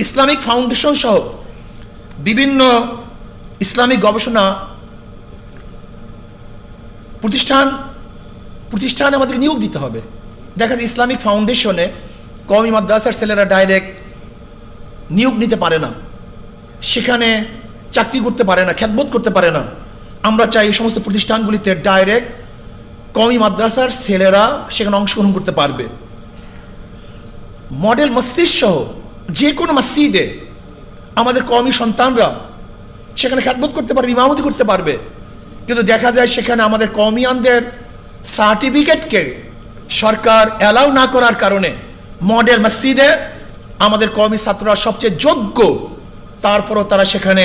Islamic foundation সহ বিভিন্ন Islamic গবেষণা প্রতিষ্ঠানে আমাদের নিয়োগ দিতে হবে। দেখা যায় ইসলামিক ফাউন্ডেশনে কওমি মাদ্রাসার ছেলেরা ডাইরেক্ট নিয়োগ নিতে পারে না, সেখানে চাকরি করতে পারে না, খ্যাতবোধ করতে পারে না। আমরা চাই এই সমস্ত প্রতিষ্ঠানগুলিতে ডাইরেক্ট কওমি মাদ্রাসার ছেলেরা সেখানে অংশগ্রহণ করতে পারবে। মডেল মসজিদ সহ যে কোনো মসজিদে আমাদের কওমি সন্তানরা সেখানে খ্যাতবোধ করতে পারবে, ইমামতি করতে পারবে। কিন্তু দেখা যায় সেখানে আমাদের কওমিয়ানদের সার্টিফিকেটকে সরকার অ্যালাউ না করার কারণে মডেল মসজিদে আমাদের কওমি ছাত্ররা সবচেয়ে যোগ্য, তারপরও তারা সেখানে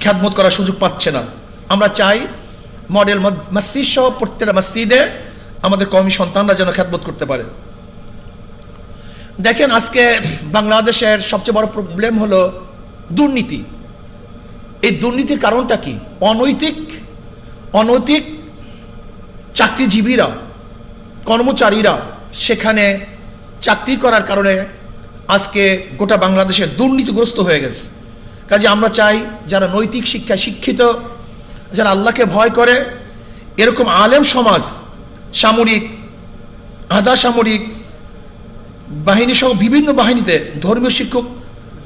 খ্যাতবোধ করার সুযোগ পাচ্ছে না। আমরা চাই মডেল মসজিদ সহ প্রত্যেকটা মসজিদে আমাদের কওমি সন্তানরা যেন খ্যাতবোধ করতে পারে। দেখেন, আজকে বাংলাদেশের সবচেয়ে বড় প্রবলেম হলো দুর্নীতি। এই দুর্নীতির কারণটা কি? অনৈতিক চাকরিজীবীরা, কর্মচারীরা সেখানে চাকরি করার কারণে আজকে গোটা বাংলাদেশে দুর্নীতিগ্রস্ত হয়ে গেছে। কাজে আমরা চাই যারা নৈতিক শিক্ষায় শিক্ষিত, যারা আল্লাহকে ভয় করে, এরকম আলেম সমাজ, সামরিক, আধা সামরিক বাহিনী সহ বিভিন্ন বাহিনীতে ধর্মীয় শিক্ষক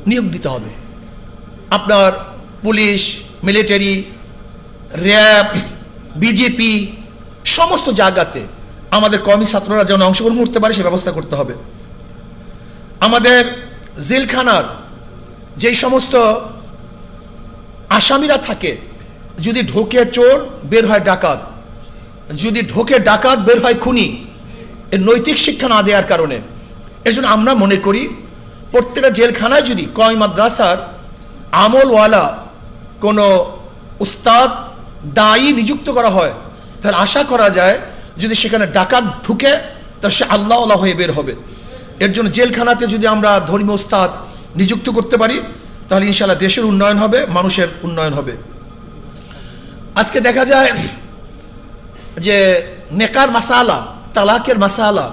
নিয়োগ দিতে হবে। আপনার পুলিশ, মিলিটারি, র্যাব, বিজেপি সমস্ত জায়গাতে আমাদের কওমি ছাত্ররা যেন অংশগ্রহণ করতে পারে সে ব্যবস্থা করতে হবে। আমাদের জেলখানার যেই সমস্ত আসামিরা থাকে, যদি ঢোকে চোর বের হয় ডাকাত, যদি ঢোকে ডাকাত বের হয় খুনি, এর নৈতিক শিক্ষা না দেওয়ার কারণে। এর জন্য আমরা মনে করি প্রত্যেকটা জেলখানায় যদি কওমি মাদ্রাসার আমলওয়ালা কোনো উস্তাদ, দায়ী নিযুক্ত করা হয়, তাহলে আশা করা যায় যদি সেখানে ডাকাত ঢুকে তাহলে সে আল্লাহওয়ালা হয়ে বের হবে। এর জন্য জেলখানাতে যদি আমরা ধর্মীয় উস্তাদ নিযুক্ত করতে পারি তাহলে ইনশাআল্লাহ দেশের উন্নয়ন হবে, মানুষের উন্নয়ন হবে। আজকে দেখা যায় যে নেকার মাসালা, তালাকের মাসালা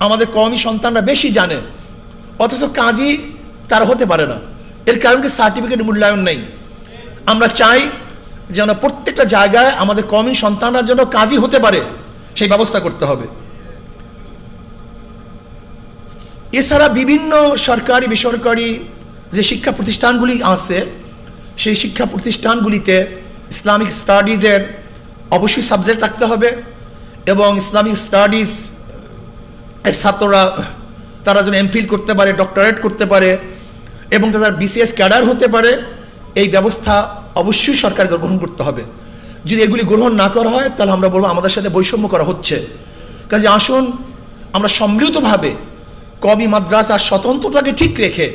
আমাদের কওমি সন্তানরা বেশি জানে, অথচ কাজী তারা হতে পারে না। এর কারণ কি? সার্টিফিকেট মূল্যায়ন নেই। আমরা চাই যেন প্রত্যেকটা জায়গায় আমাদের কওমি সন্তানরা যেন কাজী হতে পারে সেই ব্যবস্থা করতে হবে। এছাড়া বিভিন্ন সরকারি বেসরকারি যে শিক্ষা প্রতিষ্ঠানগুলি আছে, সেই শিক্ষা প্রতিষ্ঠানগুলিতে ইসলামিক স্টাডিজের অবশ্যই সাবজেক্ট রাখতে হবে এবং ইসলামিক স্টাডিজ এর ছাত্ররা তারা যেন এমফিল করতে পারে, ডক্টরেট করতে পারে এবং তারা বিসিএস ক্যাডার হতে পারে, এই ব্যবস্থা অবশ্যই সরকারকে গ্রহণ করতে হবে। যদি এগুলি গ্রহণ না করা হয় তাহলে আমরা বলবো আমাদের সাথে বৈষম্য করা হচ্ছে। কাজে আসুন আমরা সম্মিলিতভাবে কওমি মাদ্রাসার স্বতন্ত্রতাকে ঠিক রেখে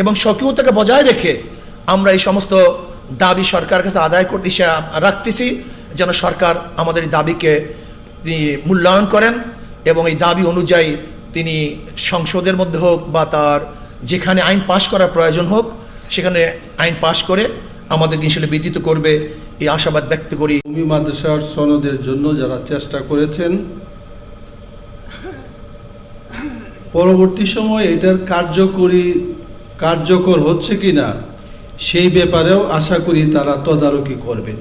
এবং স্বকীয়তাকে বজায় রেখে আমরা এই সমস্ত দাবি সরকারের কাছে আদায় করতে রাখতেছি, যেন সরকার আমাদের এই দাবিকে তিনি মূল্যায়ন করেন এবং এই দাবি অনুযায়ী তিনি সংসদের মধ্যে হোক বা তার যেখানে আইন পাশ করার প্রয়োজন হোক সেখানে আইন পাশ করে আমাদের ইনশাআল্লাহ বিদিত করবে, এই আশাবাদ ব্যক্ত করি। কওমি মাদ্রাসার সনদের জন্য যারা চেষ্টা করেছেন, পরবর্তী সময় এটার কার্যকর হচ্ছে কিনা সেই ব্যাপারেও আশা করি তারা তদারকি করবেন।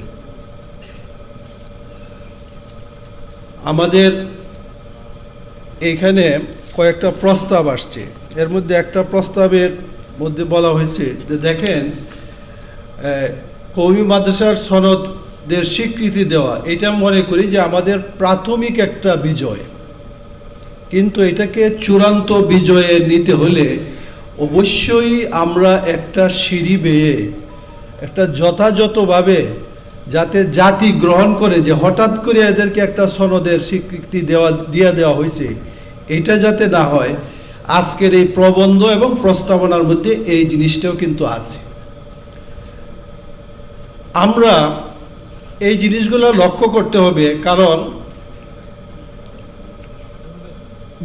আমাদের এখানে কয়েকটা প্রস্তাব আসছে, এর মধ্যে একটা প্রস্তাবের মধ্যে বলা হয়েছে যে দেখেন, কওমি মাদ্রাসার সনদের স্বীকৃতি দেওয়া, এটা মনে করি যে আমাদের প্রাথমিক একটা বিজয়, কিন্তু এটাকে চূড়ান্ত বিজয়ে নিতে হলে অবশ্যই আমরা একটা সিঁড়ি বেয়ে একটা যথাযথভাবে যাতে জাতি গ্রহণ করে যে হঠাৎ করে এদেরকে একটা সনদের স্বীকৃতি দিয়ে দেওয়া হয়েছে, এটা যাতে না হয়। আজকের এই প্রবন্ধ এবং প্রস্তাবনার মধ্যে এই জিনিসটাও কিন্তু আছে। আমরা এই জিনিসগুলো লক্ষ্য করতে হবে, কারণ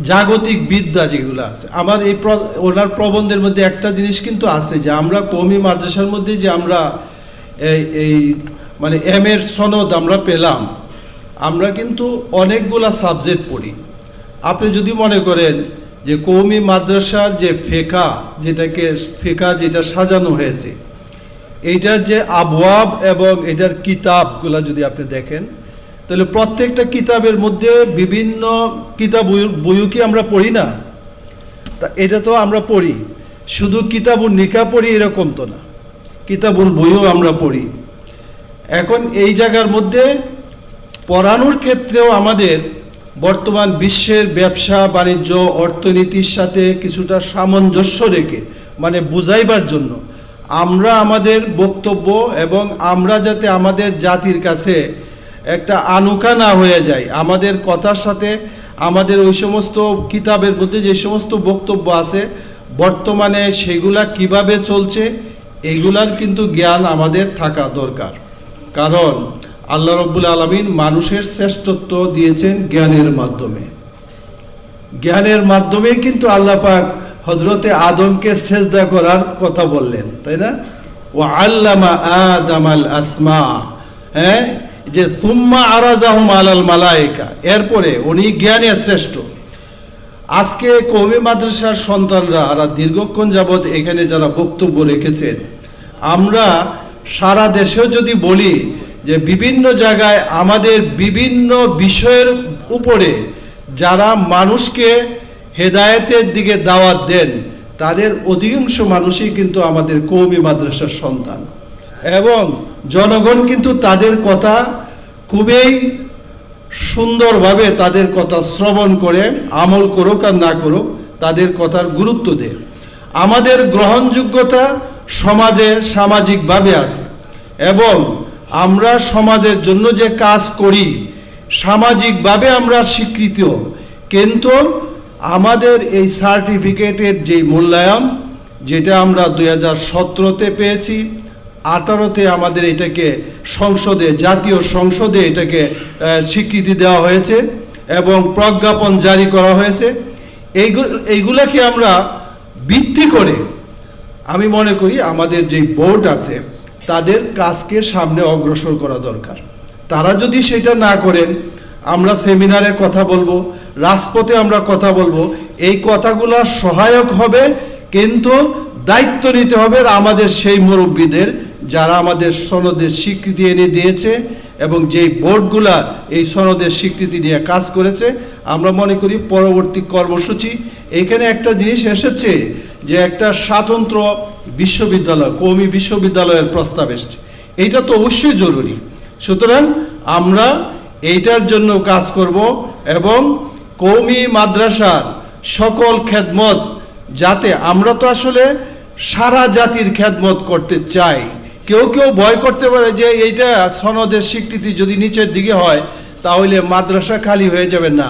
জাগতিক বিদ্যা যেগুলো আছে, আমার এই ওনার প্রবন্ধের মধ্যে একটা জিনিস কিন্তু আছে যে আমরা কওমি মাদ্রাসার মধ্যে যে আমরা এই মানে এম এর সনদ আমরা পেলাম, আমরা কিন্তু অনেকগুলা সাবজেক্ট পড়ি। আপনি যদি মনে করেন যে কওমি মাদ্রাসার যে ফেকা, যেটা সাজানো হয়েছে, এইটার যে আবওয়াব এবং এটার কিতাবগুলো যদি আপনি দেখেন, তাহলে প্রত্যেকটা কিতাবের মধ্যে বিভিন্ন কিতাব বইও কি আমরা পড়ি না? তা এটা তো আমরা পড়ি, শুধু কিতাবুল নিকা পড়ি এরকম তো না, কিতাবুল বইও আমরা পড়ি। এখন এই জায়গার মধ্যে পড়ানোর ক্ষেত্রেও আমাদের বর্তমান বিশ্বের ব্যবসা বাণিজ্য অর্থনীতির সাথে কিছুটা সামঞ্জস্য রেখে, মানে বুঝাইবার জন্য আমরা আমাদের বক্তব্য এবং আমরা যাতে আমাদের জাতির কাছে একটা আনুকা না হয়ে যায়, আমাদের কথার সাথে আমাদের ওই সমস্ত কিতাবের মধ্যে যে সমস্ত বক্তব্য আছে বর্তমানে সেগুলা কিভাবে চলছে এইগুলার কিন্তু জ্ঞান আমাদের থাকা দরকার। কারণ আল্লাহ রাব্বুল আলামিন মানুষের শ্রেষ্ঠত্ব দিয়েছেন জ্ঞানের মাধ্যমে। জ্ঞানের মাধ্যমেই কিন্তু আল্লাহ পাক হযরতে আদমকে সেজদা করার কথা বললেন, তাই না? ওয়া আল্লামা আদামাল আসমা, হ্যাঁ, যে সুম্মা আরাজাহুম আলাল মালায়েকা, এরপরে উনি জ্ঞানের শ্রেষ্ঠ। আজকে কওমি মাদ্রাসার সন্তানরা আর দীর্ঘক্ষণ যাবৎ এখানে যারা বক্তব্য রেখেছেন, আমরা সারা দেশেও যদি বলি যে বিভিন্ন জায়গায় আমাদের বিভিন্ন বিষয়ের উপরে যারা মানুষকে হেদায়েতের দিকে দাওয়াত দেন তাদের অধিকাংশ মানুষই কিন্তু আমাদের কওমি মাদ্রাসার সন্তান, এবং জনগণ কিন্তু তাদের কথা খুবই সুন্দরভাবে তাদের কথা শ্রবণ করে, আমল করুক আর না করুক তাদের কথার গুরুত্ব দেয়। আমাদের গ্রহণযোগ্যতা সমাজে সামাজিকভাবে আছে, এবং আমরা সমাজের জন্য যে কাজ করি সামাজিকভাবে আমরা স্বীকৃত, কিন্তু আমাদের এই সার্টিফিকেটের যে মূল্যায়ন যেটা আমরা 2017-তে পেয়েছি, 18-তে আমাদের এটাকে সংসদে, জাতীয় সংসদে এটাকে স্বীকৃতি দেওয়া হয়েছে এবং প্রজ্ঞাপন জারি করা হয়েছে। এইগুলাকে আমরা ভিত্তি করে আমি মনে করি আমাদের যে বোর্ড আছে তাদের কাজকে সামনে অগ্রসর করা দরকার। তারা যদি সেটা না করেন, আমরা সেমিনারে কথা বলবো, রাজপথে আমরা কথা বলবো, এই কথাগুলো সহায়ক হবে, কিন্তু দায়িত্ব নিতে হবে আমাদের সেই মুরব্বীদের যারা আমাদের সনদের স্বীকৃতি এনে দিয়েছে এবং যেই বোর্ডগুলা এই সনদের স্বীকৃতি নিয়ে কাজ করেছে। আমরা মনে করি পরবর্তী কর্মসূচি এখানে একটা জিনিস এসেছে যে একটা স্বতন্ত্র বিশ্ববিদ্যালয়, কওমি বিশ্ববিদ্যালয়ের প্রস্তাব এসছে, এইটা তো অবশ্যই জরুরি। সুতরাং আমরা এইটার জন্য কাজ করব এবং কওমি মাদ্রাসার সকল খেদমত যাতে, আমরা তো আসলে সারা জাতির খেদমত করতে চাই। কেউ কেউ ভয় করতে পারে যে এইটা সনদের স্বীকৃতি যদি নিচের দিকে হয় তাহলে মাদ্রাসা খালি হয়ে যাবে। না,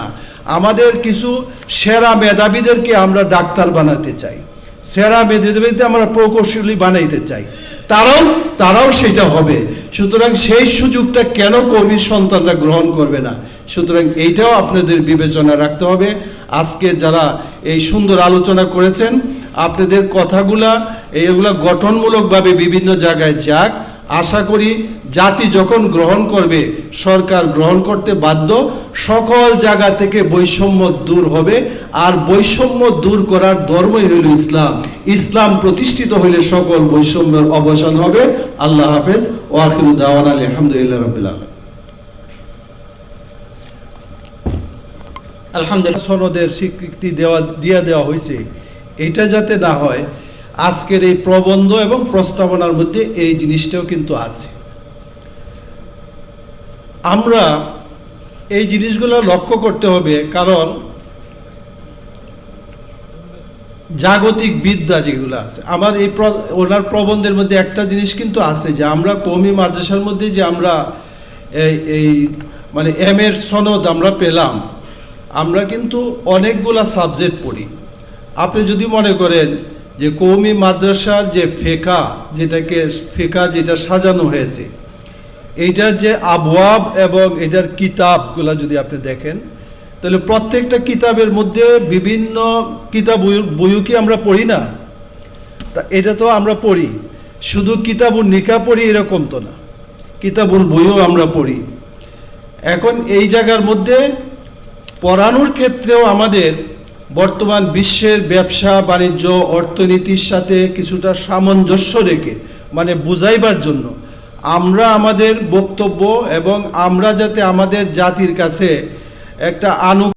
আমাদের কিছু সেরা মেধাবীদেরকে আমরা ডাক্তার বানাতে চাই, সেরা মেধাবীদের আমরা প্রকৌশলী বানাইতে চাই, তারাও সেটা হবে। সুতরাং সেই সুযোগটা কেন কওমি সন্তানরা গ্রহণ করবে না? সুতরাং এইটাও আপনাদের বিবেচনা রাখতে হবে। আজকে যারা এই সুন্দর আলোচনা করেছেন, আপনাদের কথাগুলা এইগুলা গঠনমূলকভাবে বিভিন্ন জায়গায় যাক। আশা করি জাতি যখন গ্রহণ করবে, সরকার গ্রহণ করতে বাধ্য, সকল জায়গা থেকে বৈষম্য দূর হবে। আর বৈষম্য দূর করার ধর্মই হইল ইসলাম। ইসলাম প্রতিষ্ঠিত হইলে সকল বৈষম্যের অবসান হবে। আল্লাহ হাফেজ। ওয়া আখিরু দাওয়ানা আলহামদুলিল্লাহ রাব্বিল আলামিন। আলহামদুলিল্লাহ, সনদের স্বীকৃতি দেওয়া হয়েছে, এটা যাতে না হয়। আজকের এই প্রবন্ধ এবং প্রস্তাবনার মধ্যে এই জিনিসটাও কিন্তু আছে। আমরা এই জিনিসগুলো লক্ষ্য করতে হবে, কারণ জাগতিক বিদ্যা যেগুলো আছে, আমার ওনার প্রবন্ধের মধ্যে একটা জিনিস কিন্তু আছে যে আমরা কওমি মাদ্রাসার মধ্যে যে আমরা এই মানে এর সনদ আমরা পেলাম, আমরা কিন্তু অনেকগুলা সাবজেক্ট পড়ি। আপনি যদি মনে করেন যে কওমি মাদ্রাসার যে ফেকা যেটা সাজানো হয়েছে, এইটার যে আবওয়াব এবং এটার কিতাবগুলা যদি আপনি দেখেন, তাহলে প্রত্যেকটা কিতাবের মধ্যে বিভিন্ন কিতাব বইও কি আমরা পড়ি না? তা এটা তো আমরা পড়ি, শুধু কিতাবুল নিকা পড়ি এরকম তো না, কিতাবুল বইও আমরা পড়ি। এখন এই জায়গার মধ্যে পড়ানোর ক্ষেত্রেও আমাদের বর্তমান বিশ্বের ব্যবসা বাণিজ্য অর্থনীতির সাথে কিছুটা সামঞ্জস্য রেখে, মানে বুঝাইবার জন্য আমরা আমাদের বক্তব্য এবং আমরা যাতে আমাদের জাতির কাছে একটা